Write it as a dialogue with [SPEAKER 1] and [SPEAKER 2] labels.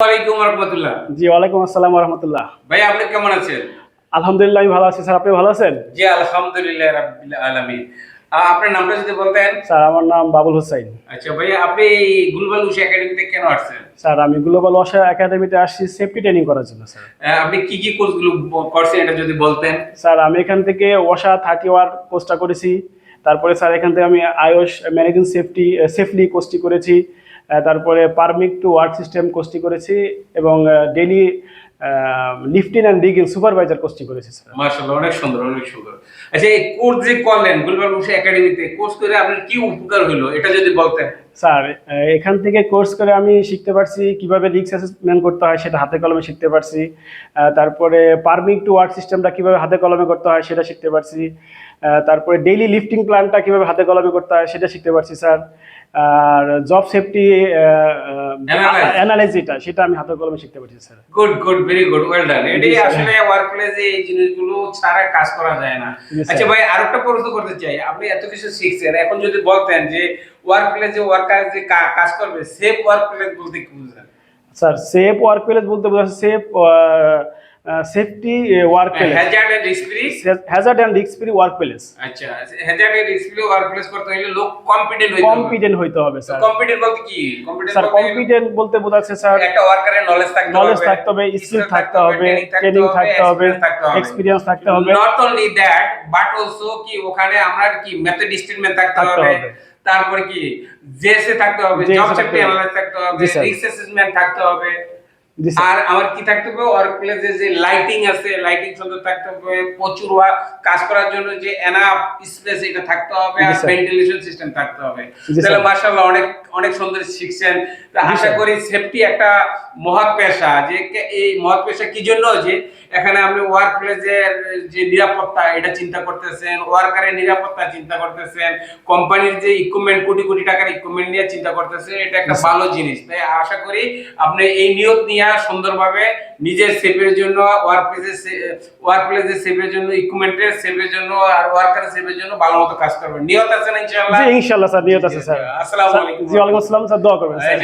[SPEAKER 1] ওয়ালাইকুম রাহমাতুল্লাহ।
[SPEAKER 2] জি, ওয়ালাইকুম আসসালাম ওয়া রাহমাতুল্লাহ।
[SPEAKER 1] ভাই আপনি কেমন আছেন?
[SPEAKER 2] আলহামদুলিল্লাহ আমি ভালো আছি স্যার, আপনি ভালো আছেন?
[SPEAKER 1] জি আলহামদুলিল্লাহ রাব্বিল আলামিন। আপনার নামটা যদি বলতেন?
[SPEAKER 2] স্যার আমার নাম বাবুল হোসাইন।
[SPEAKER 1] আচ্ছা ভাইয়া আপনি এই গুলবাল উশা একাডেমিতে কেন আসছেন?
[SPEAKER 2] স্যার আমি গ্লোবাল ওয়াশা একাডেমিতে আসছি সেফটি ট্রেনিং করার জন্য স্যার।
[SPEAKER 1] আপনি কি কোর্সগুলো করছেন এটা যদি বলতেন?
[SPEAKER 2] স্যার আমি এখান থেকে ওয়াশা 30 ওয়ার কোর্সটা করেছি। তারপরে স্যার এখান থেকে আমি আইওস ম্যানেজিং সেফলি কোর্সটি করেছি। তারপরে পারমিট টু ওয়ার্ক সিস্টেম কোর্সটি করেছি এবং daily lifting and digging supervisor কোর্সটি করেছি স্যার।
[SPEAKER 1] মাশাআল্লাহ অনেক সুন্দর, অনেক সুন্দর। আচ্ছা এই কোর্স যে করলেন গুলবাল উশা একাডেমিতে কোর্স করে আপনার কি উপকার হলো এটা যদি বলতেন?
[SPEAKER 2] স্যার এখান থেকে কোর্স করে আমি শিখতে পারছি কিভাবে রিস্ক অ্যাসেসমেন্ট করতে হয়, সেটা হাতে কলমে শিখতে পারছি। তারপরে পারমিট টু ওয়ার্ক সিস্টেমটা কিভাবে হাতে কলমে করতে হয় সেটা শিখতে পারছি। তারপরে ডেইলি লিফটিং প্ল্যানটা কিভাবে হাতে কলমে করতে হয় সেটা শিখতে পারছি স্যার। আর জব সেফটি অ্যানালাইজ সেটা আমি হাতে কলমে শিখতে পারছি sir.
[SPEAKER 1] Good very good well done. এটাই আসলে ওয়ার্ক প্লেসে এই জিনিসগুলো ছাড়া কাজ করা যায় না। আচ্ছা ভাই আরেকটা প্রশ্ন করতে চাই, আপনি এত কিছু শিখছেন, এখন যদি বলতেন যে ওয়ার্ক প্লেসে ওয়ার্কার যে কাজ করবে সেফ ওয়ার্ক প্লেস বলতে কি বুঝেন?
[SPEAKER 2] স্যার সেফ ওয়ার্ক প্লেস বলতে বোঝাচ্ছে safety workplace,
[SPEAKER 1] hazard and risk free.
[SPEAKER 2] Hazard and risk free workplace.
[SPEAKER 1] আচ্ছা hazard and risk free workplace করতে হলে লোক কম্পিটেন্ট
[SPEAKER 2] হইতে হবে স্যার।
[SPEAKER 1] কম্পিটেন্ট বলতে কি?
[SPEAKER 2] স্যার কম্পিটেন্ট বলতে বোঝাচ্ছে স্যার
[SPEAKER 1] একটা ওয়ার্কারের নলেজ থাকতে হবে,
[SPEAKER 2] স্কিল থাকতে হবে, ট্রেনিং থাকতে হবে, এক্সপেরিয়েন্স থাকতে হবে।
[SPEAKER 1] Not only that but also কি ওখানে আমরা কি মেথড স্টেটমেন্ট থাকতে হবে, তারপর কি জেএসএ থাকতে হবে, জব সেফটি অ্যানালাইসিস থাকতে হবে, রিস্ক অ্যাসেসমেন্ট থাকতে হবে। আর আমার কি থাকতে হবে, ওয়ার্ক প্লেসে যে লাইটিং আছে লাইটিং সুন্দর থাকতে হবে, প্রচুর কাজ করার জন্য যে এনাফ স্পেস এটা থাকতে হবে, আর ভেন্টিলেশন সিস্টেম থাকতে হবে। তাহলে মাশাআল্লাহ অনেক অনেক সুন্দর শিখছেন। আশা করি সেফটি একটা মহৎ পেশা, যে এই মহৎ পেশা কি জন্য, যে এখানে আপনি ওয়ার্ক প্লেসের যে নিরাপত্তা এটা চিন্তা করতেছেন, ওয়ার্কারের নিরাপত্তা চিন্তা করতেছেন, কোম্পানির যে ইকুইপমেন্ট কোটি কোটি টাকার ইকুইপমেন্ট নিয়ে চিন্তা করতেছেন, এটা একটা ভালো জিনিস। তাই আশা করি আপনি এই নিয়ত নিয়ে সুন্দরভাবে নিজের সেফের জন্য ওয়ার্ক প্লেসের সেফের জন্য, ইকুইপমেন্টের সেফের জন্য, আর ওয়ার্কারের সেফের জন্য ভালো মতো কাজ করবেন। নিয়ত আছে না ইনশাআল্লাহ?
[SPEAKER 2] জি ইনশাআল্লাহ স্যার, নিয়ত আছে স্যার।
[SPEAKER 1] আসসালামু আলাইকুম।
[SPEAKER 2] জি ওয়ালাইকুম আসসালাম স্যার, দোয়া করবেন স্যার।